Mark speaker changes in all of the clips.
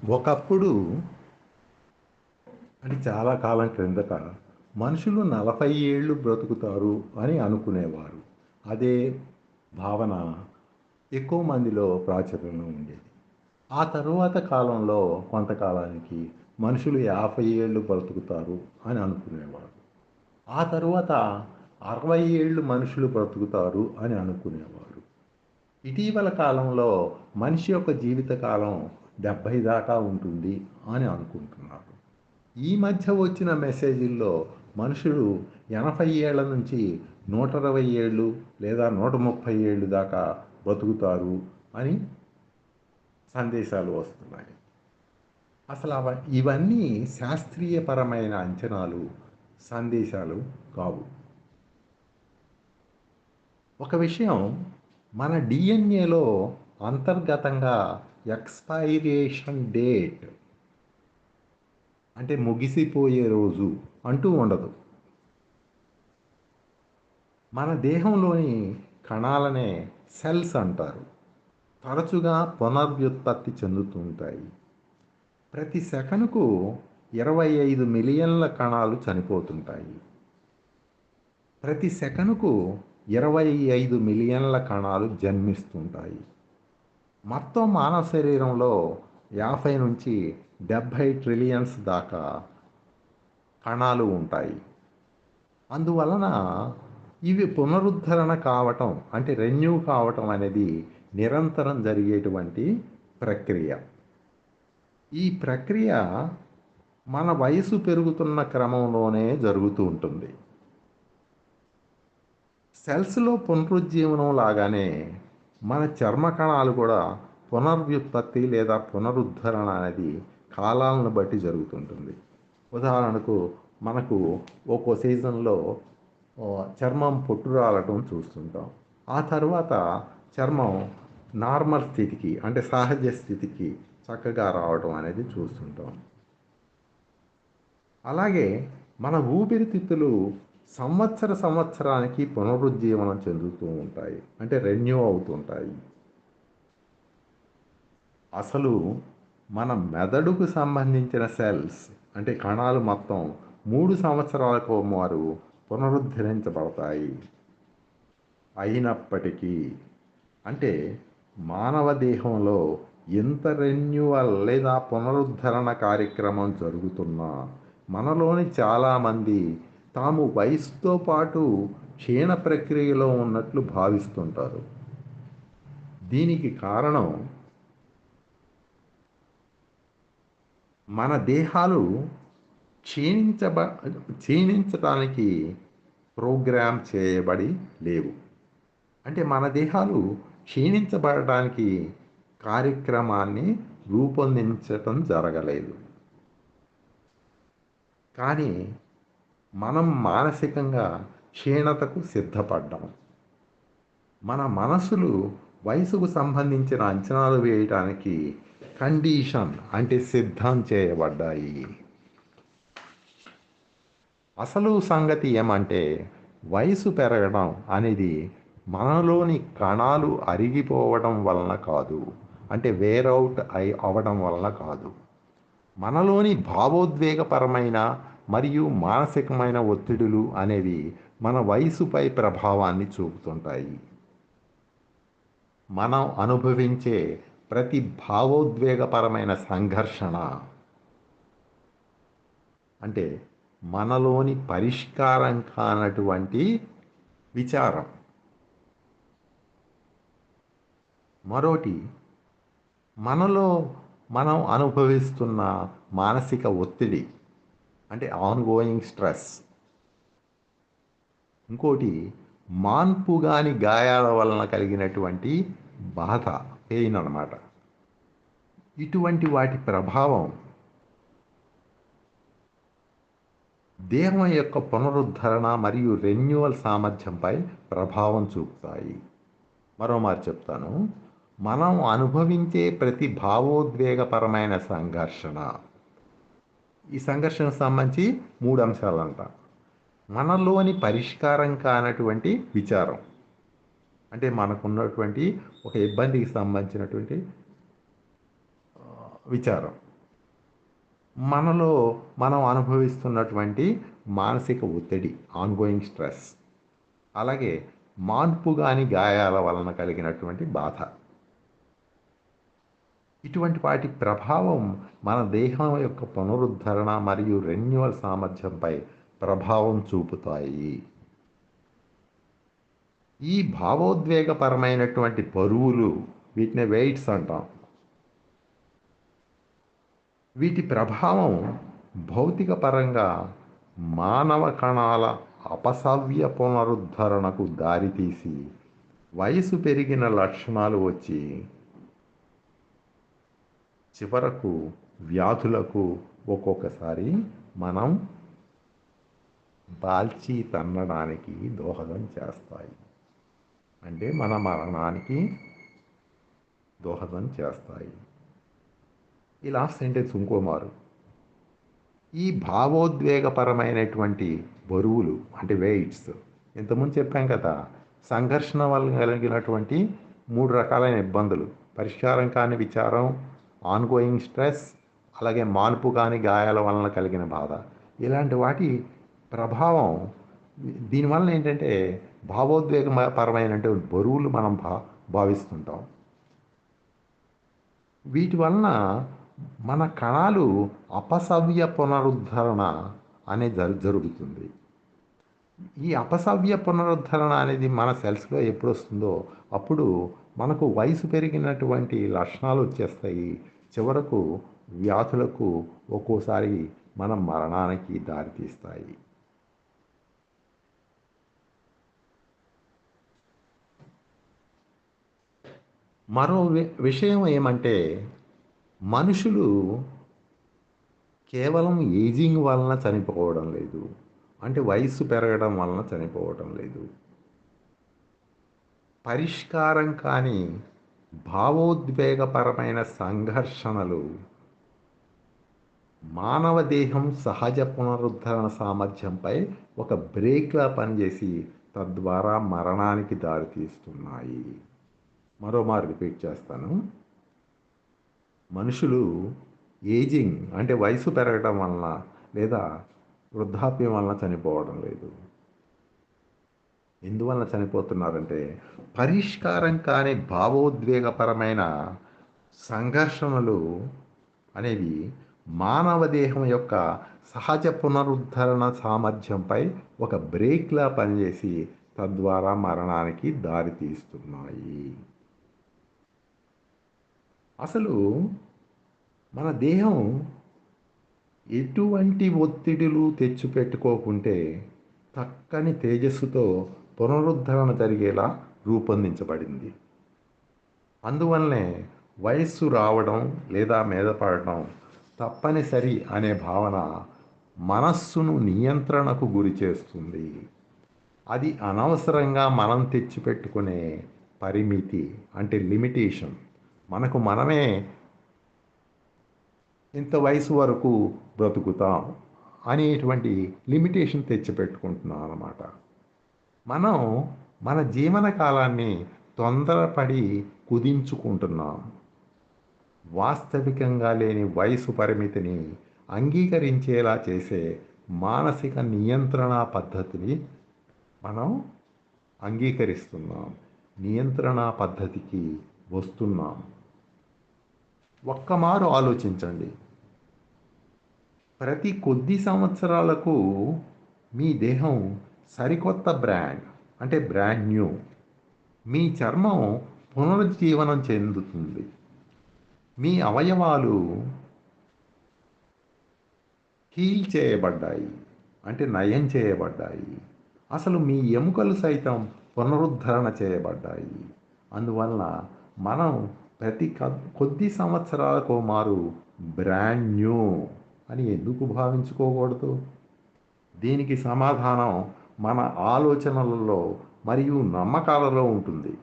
Speaker 1: ఒకప్పుడు అంటే చాలా కాలం క్రిందట మనుషులు 40 ఏళ్ళు బ్రతుకుతారు అని అనుకునేవారు. అదే భావన ఎక్కువ మందిలో ప్రాచుర్యంలో ఉండేది. ఆ తరువాత కాలంలో కొంతకాలానికి మనుషులు 50 ఏళ్ళు బ్రతుకుతారు అని అనుకునేవారు. ఆ తరువాత 60 ఏళ్ళు మనుషులు బ్రతుకుతారు అని అనుకునేవారు. ఇటీవల కాలంలో మనిషి యొక్క జీవితకాలం 70 దాకా ఉంటుంది అని అనుకుంటున్నారు. ఈ మధ్య వచ్చిన మెసేజీల్లో మనుషులు 80 ఏళ్ల నుంచి 120 ఏళ్ళు లేదా 130 ఏళ్ళు దాకా బతుకుతారు అని సందేశాలు వస్తున్నాయి. అసలు ఇవన్నీ శాస్త్రీయపరమైన అంచనాలు, సందేశాలు కావు. ఒక విషయం, మన డిఎన్ఏలో అంతర్గతంగా ఎక్స్పైరేషన్ డేట్ అంటే ముగిసిపోయే రోజు అంటూ ఉండదు. మన దేహంలోని కణాలనే సెల్స్ అంటారు. తరచుగా పునర్వ్యుత్పత్తి చెందుతుంటాయి. ప్రతి సెకనుకు 25 మిలియన్ల కణాలు చనిపోతుంటాయి. ప్రతి సెకనుకు 25 మిలియన్ల కణాలు జన్మిస్తుంటాయి. మొత్తం మానవ శరీరంలో 50 నుంచి 70 ట్రిలియన్స్ దాకా కణాలు ఉంటాయి. అందువలన ఇవి పునరుద్ధరణ కావటం అంటే రెన్యూ కావటం అనేది నిరంతరం జరిగేటువంటి ప్రక్రియ. ఈ ప్రక్రియ మన వయసు పెరుగుతున్న క్రమంలోనే జరుగుతూ ఉంటుంది. సెల్స్లో పునరుజ్జీవనం లాగానే మన చర్మ కణాలు కూడా పునర్వ్యుత్పత్తి లేదా పునరుద్ధరణ అనేది కాలాలను బట్టి జరుగుతుంటుంది. ఉదాహరణకు మనకు ఒక్కో సీజన్లో చర్మం పొట్టు రాలటం చూస్తుంటాం. ఆ తర్వాత చర్మం నార్మల్ స్థితికి అంటే సహజ స్థితికి చక్కగా రావడం అనేది చూస్తుంటాం. అలాగే మన ఊపిరితిత్తులు సంవత్సరానికి పునరుజ్జీవనం చెందుతూ ఉంటాయి, అంటే రెన్యూ అవుతుంటాయి. అసలు మన మెదడుకు సంబంధించిన సెల్స్ అంటే కణాలు మొత్తం 3 సంవత్సరాలకు మారు పునరుద్ధరించబడతాయి. అయినప్పటికీ అంటే మానవ దేహంలో ఎంత రెన్యువల్ లేదా పునరుద్ధరణ కార్యక్రమం జరుగుతున్నా మనలోని చాలామంది తాము వయసుతో పాటు క్షీణ ప్రక్రియలో ఉన్నట్లు భావిస్తుంటారు. దీనికి కారణం మన దేహాలు క్షీణించబ క్షీణించడానికి ప్రోగ్రామ్ చేయబడి లేవు. అంటే మన దేహాలు క్షీణించబడడానికి కార్యక్రమాన్ని రూపొందించటం జరగలేదు. కానీ మనం మానసికంగా క్షీణతకు సిద్ధపడ్డాం. మన మనసులు వయసుకు సంబంధించిన అంచనాలు వేయటానికి కండిషన్ అంటే సిద్ధం చేయబడ్డాయి. అసలు సంగతి ఏమంటే వయసు పెరగడం అనేది మనలోని కణాలు అరిగిపోవడం వలన కాదు, అంటే వేరౌట్ అవ్వడం వలన కాదు. మనలోని భావోద్వేగపరమైన మరియు మానసికమైన ఒత్తిడులు అనేవి మన వయసుపై ప్రభావాన్ని చూపుతుంటాయి. మనం అనుభవించే ప్రతి భావోద్వేగపరమైన సంఘర్షణ అంటే మనలోని పరిష్కారం కానటువంటి విచారం. మరోటి మనలో మనం అనుభవిస్తున్న మానసిక ఒత్తిడి అంటే ఆన్గోయింగ్ స్ట్రెస్. ఇంకోటి మాన్పుగాని గాయాల వలన కలిగినటువంటి బాధ, పెయిన్ అన్నమాట. ఇటువంటి వాటి ప్రభావం దేహం యొక్క పునరుద్ధరణ మరియు రెన్యువల్ సామర్థ్యంపై ప్రభావం చూపుతాయి. మరోమారు చెప్తాను, మనం అనుభవించే ప్రతి భావోద్వేగపరమైన సంఘర్షణ, ఈ సంఘర్షణకు సంబంధించి 3 అంశాలంట. మనలోని పరిష్కారం కానటువంటి విచారం అంటే మనకున్నటువంటి ఒక ఇబ్బందికి సంబంధించినటువంటి విచారం. మనలో మనం అనుభవిస్తున్నటువంటి మానసిక ఒత్తిడి, ఆన్‌గోయింగ్ స్ట్రెస్, అలాగే మార్పు గాని గాయాల వలన కలిగినటువంటి బాధ. ఇటువంటి వాటి ప్రభావం మన దేహం యొక్క పునరుద్ధరణ మరియు రెన్యువల్ సామర్థ్యంపై ప్రభావం చూపుతాయి. ఈ భావోద్వేగపరమైనటువంటి బరువులు, వీటిని వెయిట్స్ అంటాం. వీటి ప్రభావం భౌతిక పరంగా మానవ కణాల అపసవ్య పునరుద్ధరణకు దారితీసి వయసు పెరిగిన లక్షణాలు వచ్చి చివరకు వ్యాధులకు ఒక్కొక్కసారి మనం బాల్చి తన్నడానికి దోహదం చేస్తాయి. అంటే మన మరణానికి దోహదం చేస్తాయి. ఈ లాస్ట్ సెంటెన్స్ ఇంకోమారు. ఈ భావోద్వేగపరమైనటువంటి బరువులు అంటే వెయిట్స్, ఇంతకుముందు చెప్పాం కదా, సంఘర్షణ వల్ల కలిగినటువంటి 3 రకాలైన ఇబ్బందులు: పరిష్కారం కాని విచారం, ఆన్గోయింగ్ స్ట్రెస్, అలాగే మార్పు కాని గాయాల వలన కలిగిన బాధ. ఇలాంటి వాటి ప్రభావం దీనివల్ల ఏంటంటే భావోద్వేగపరమైనటువంటి బరువులు మనం భావిస్తుంటాం. వీటి వలన మన కణాలు అపసవ్య పునరుద్ధరణ అనేది జరుగుతుంది. ఈ అపసవ్య పునరుద్ధరణ అనేది మన సెల్స్లో ఎప్పుడు వస్తుందో అప్పుడు మనకు వయసు పెరిగినటువంటి లక్షణాలు వచ్చేస్తాయి. చివరకు వ్యాధులకు ఒక్కోసారి మన మరణానికి దారితీస్తాయి. మరో విషయం ఏమంటే, మనుషులు కేవలం ఏజింగ్ వలన చనిపోవడం లేదు, అంటే వయస్సు పెరగడం వలన చనిపోవడం లేదు. పరిష్కారం కాని భావోద్వేగపరమైన సంఘర్షణలు మానవ దేహం సహజ పునరుద్ధరణ సామర్థ్యంపై ఒక బ్రేక్లా పనిచేసి తద్వారా మరణానికి దారితీస్తున్నాయి. మరోమారు రిపీట్ చేస్తాను. మనుషులు ఏజింగ్ అంటే వయసు పెరగడం వలన లేదా వృద్ధాప్యం వలన చనిపోవడం లేదు. ఎందువలన చనిపోతున్నారంటే పరిష్కారం కాని భావోద్వేగపరమైన సంఘర్షణలు అనేవి మానవ దేహం యొక్క సహజ పునరుద్ధరణ సామర్థ్యంపై ఒక బ్రేక్లా పనిచేసి తద్వారా మరణానికి దారితీస్తున్నాయి. అసలు మన దేహం ఎటువంటి ఒత్తిడులు తెచ్చిపెట్టుకోకుంటే చక్కని తేజస్సుతో పునరుద్ధరణ జరిగేలా రూపొందించబడింది. అందువల్లనే వయస్సు రావడం లేదా మీద పడటం తప్పనిసరి అనే భావన మనస్సును నియంత్రణకు గురి చేస్తుంది. అది అనవసరంగా మనం తెచ్చిపెట్టుకునే పరిమితి అంటే లిమిటేషన్. మనకు మనమే ఇంత వయసు వరకు బ్రతుకుతాం అనేటువంటి లిమిటేషన్ తెచ్చిపెట్టుకుంటున్నాం అన్నమాట. మనం మన జీవన కాలాన్ని తొందరపడి కుదించుకుంటున్నాం. వాస్తవికంగా లేని వయసు పరిమితిని అంగీకరించేలా చేసే మానసిక నియంత్రణ పద్ధతిని మనం అంగీకరిస్తున్నాం. నియంత్రణ పద్ధతికి వస్తున్నాం. ఒక్కమారు ఆలోచించండి. ప్రతి కొద్ది సంవత్సరాలకు మీ దేహం సరికొత్త బ్రాండ్ అంటే బ్రాండ్ న్యూ మీ చర్మం పునరుజ్జీవనం చెందుతుంది. మీ అవయవాలు హీల్ చేయబడ్డాయి అంటే నయం చేయబడ్డాయి. అసలు మీ ఎముకలు సైతం పునరుద్ధరణ చేయబడ్డాయి. అందువలన మనం ప్రతి కొద్ది సంవత్సరాలకు మారు బ్రాండ్ న్యూ అని ఎందుకు భావించుకోకూడదు? దీనికి సమాధానం మన ఆలోచనలలో మరియు నమ్మకాలలో ఉంటుంది.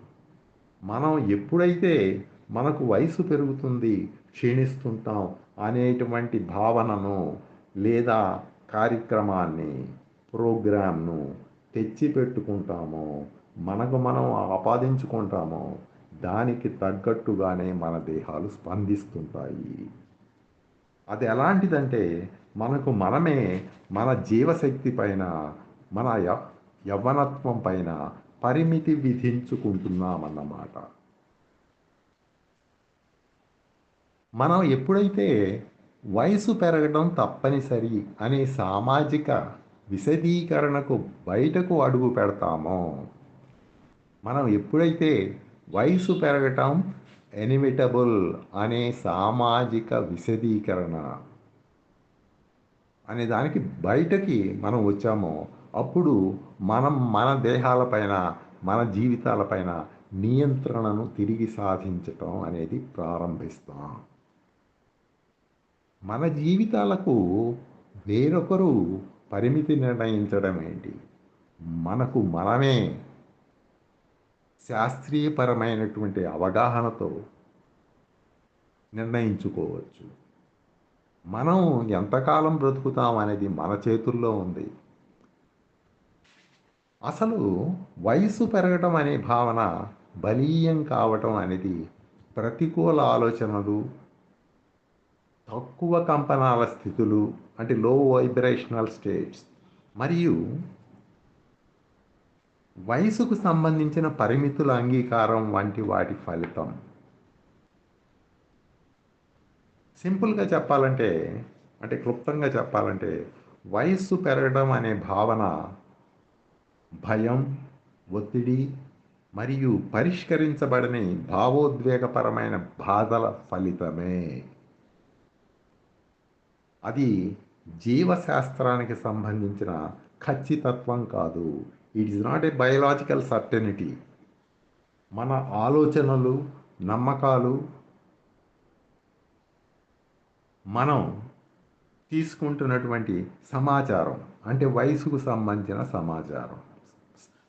Speaker 1: మనం ఎప్పుడైతే మనకు వయసు పెరుగుతుంది, క్షీణిస్తుంటాం అనేటువంటి భావనను లేదా కార్యక్రమాన్ని, ప్రోగ్రామ్ను తెచ్చిపెట్టుకుంటామో, మనకు మనం ఆపాదించుకుంటామో దానికి తగ్గట్టుగానే మన దేహాలు స్పందిస్తుంటాయి. అది ఎలాంటిదంటే మనకు మనమే మన జీవశక్తి పైన మన యవ్వనత్వం పైన పరిమితి విధించుకుంటున్నామన్నమాట. మనం ఎప్పుడైతే వయసు పెరగడం తప్పనిసరి అనే సామాజిక విశదీకరణకు బయటకు అడుగు పెడతామో, మనం ఎప్పుడైతే వయసు పెరగటం ఎనిమిటబుల్ అనే సామాజిక విశదీకరణ అనే దానికి బయటకి మనం వచ్చామో, అప్పుడు మనం మన దేహాలపైన మన జీవితాలపైన నియంత్రణను తిరిగి సాధించటం అనేది ప్రారంభిస్తాం. మన జీవితాలకు వేరొకరు పరిమితి నిర్ణయించడం ఏంటి? మనకు మనమే శాస్త్రీయపరమైనటువంటి అవగాహనతో నిర్ణయించుకోవచ్చు. మనం ఎంతకాలం బ్రతుకుతాం అనేది మన చేతుల్లో ఉంది. అసలు వయసు పెరగడం అనే భావన బలీయం కావటం అనేది ప్రతికూల ఆలోచనలు, తక్కువ కంపనాల స్థితులు అంటే లో వైబ్రేషనల్ స్టేట్స్ మరియు వయసుకు సంబంధించిన పరిమితుల అంగీకారం వంటి వాటి ఫలితం. సింపుల్గా చెప్పాలంటే, అంటే క్లుప్తంగా చెప్పాలంటే, వయస్సు పెరగడం అనే భావన భయం, ఒత్తిడి మరియు పరిష్కరించబడని భావోద్వేగపరమైన బాధల ఫలితమే. అది జీవశాస్త్రానికి సంబంధించిన ఖచ్చితత్వం కాదు. It is not a biological certainty. మన ఆలోచనలు, నమ్మకాలు, మనం తీసుకుంటున్నటువంటి సమాచారం అంటే వయసుకు సంబంధించిన సమాచారం,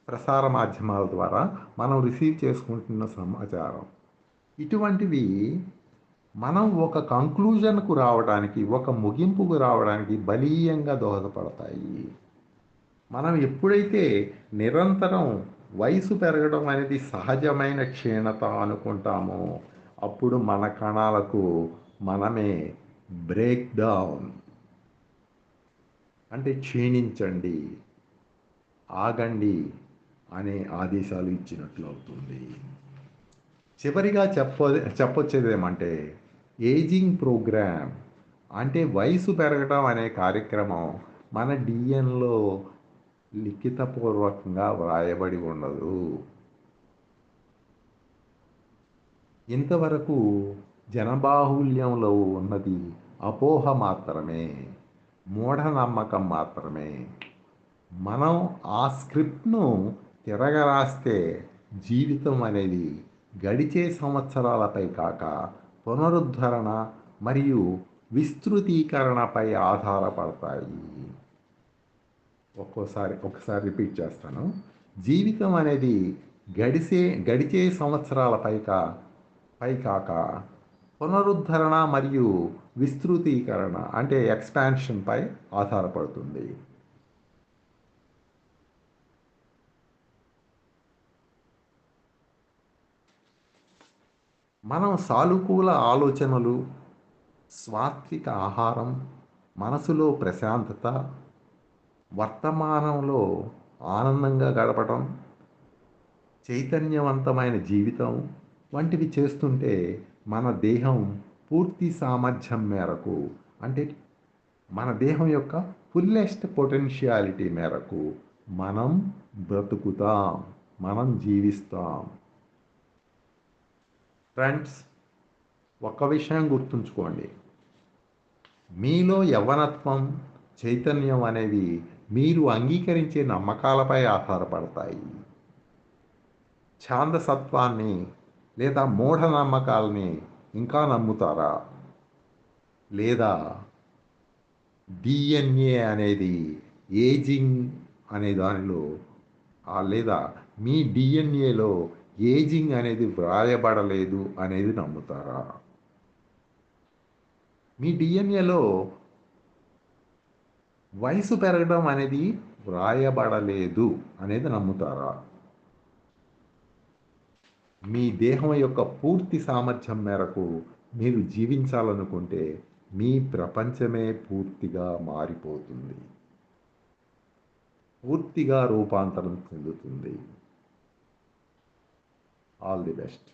Speaker 1: ప్రసార మాధ్యమాల ద్వారా మనం రిసీవ్ చేసుకుంటున్న సమాచారం, ఇటువంటివి మనం ఒక కంక్లూజన్కు రావడానికి, ఒక ముగింపుకు రావడానికి బలీయంగా దోహదపడతాయి. మనం ఎప్పుడైతే నిరంతరం వయసు పెరగడం అనేది సహజమైన క్షీణత అనుకుంటామో, అప్పుడు మన కణాలకు మనమే బ్రేక్ డౌన్ అంటే క్షీణించండి, ఆగండి అనే ఆదేశాలు ఇచ్చినట్లు అవుతుంది. చివరిగా చెప్పొచ్చేదేమంటే, ఏజింగ్ ప్రోగ్రామ్ అంటే వయసు పెరగడం అనే కార్యక్రమం మన డిఎన్లో లిఖితపూర్వకంగా వ్రాయబడి ఉండదు. ఇంతవరకు జనబాహుల్యంలో ఉన్నది అపోహ మాత్రమే, మూఢనమ్మకం మాత్రమే. మనం ఆ స్క్రిప్ట్ను తిరగరాస్తే జీవితం అనేది గడిచే సంవత్సరాలపై కాక పునరుద్ధరణ మరియు విస్తృతీకరణపై ఆధారపడతాయి. ఒకసారి రిపీట్ చేస్తాను. జీవితం అనేది గడిచే సంవత్సరాలపై కాక పునరుద్ధరణ మరియు విస్తృతీకరణ అంటే ఎక్స్పాన్షన్పై ఆధారపడుతుంది. మనం సానుకూల ఆలోచనలు, సాత్విక ఆహారం, మనసులో ప్రశాంతత, వర్తమానంలో ఆనందంగా గడపడం, చైతన్యవంతమైన జీవితం వంటివి చేస్తుంటే మన దేహం పూర్తి సామర్థ్యం మేరకు అంటే మన దేహం యొక్క ఫుల్లెస్ట్ పొటెన్షియాలిటీ మేరకు మనం బ్రతుకుతాం, మనం జీవిస్తాం. ఫ్రెండ్స్, ఒక్క విషయం గుర్తుంచుకోండి. మీలో యవ్వనత్వం, చైతన్యం అనేవి మీరు అంగీకరించే నమ్మకాలపై ఆధారపడతాయి. ఛాందసత్వాన్ని లేదా మూఢనమ్మకాలని ఇంకా నమ్ముతారా? లేదా డిఎన్ఏ అనేది ఏజింగ్ అనే దానిలో లేదా మీ డిఎన్ఏలో ఏజింగ్ అనేది వ్రాయబడలేదు అనేది నమ్ముతారా? మీ డిఎన్ఏలో వయసు పెరగడం అనేది వ్రాయబడలేదు అనేది నమ్ముతారా? మీ దేహం యొక్క పూర్తి సామర్థ్యం మేరకు మీరు జీవించాలనుకుంటే మీ ప్రపంచమే పూర్తిగా మారిపోతుంది, పూర్తిగా రూపాంతరం చెందుతుంది. All the best.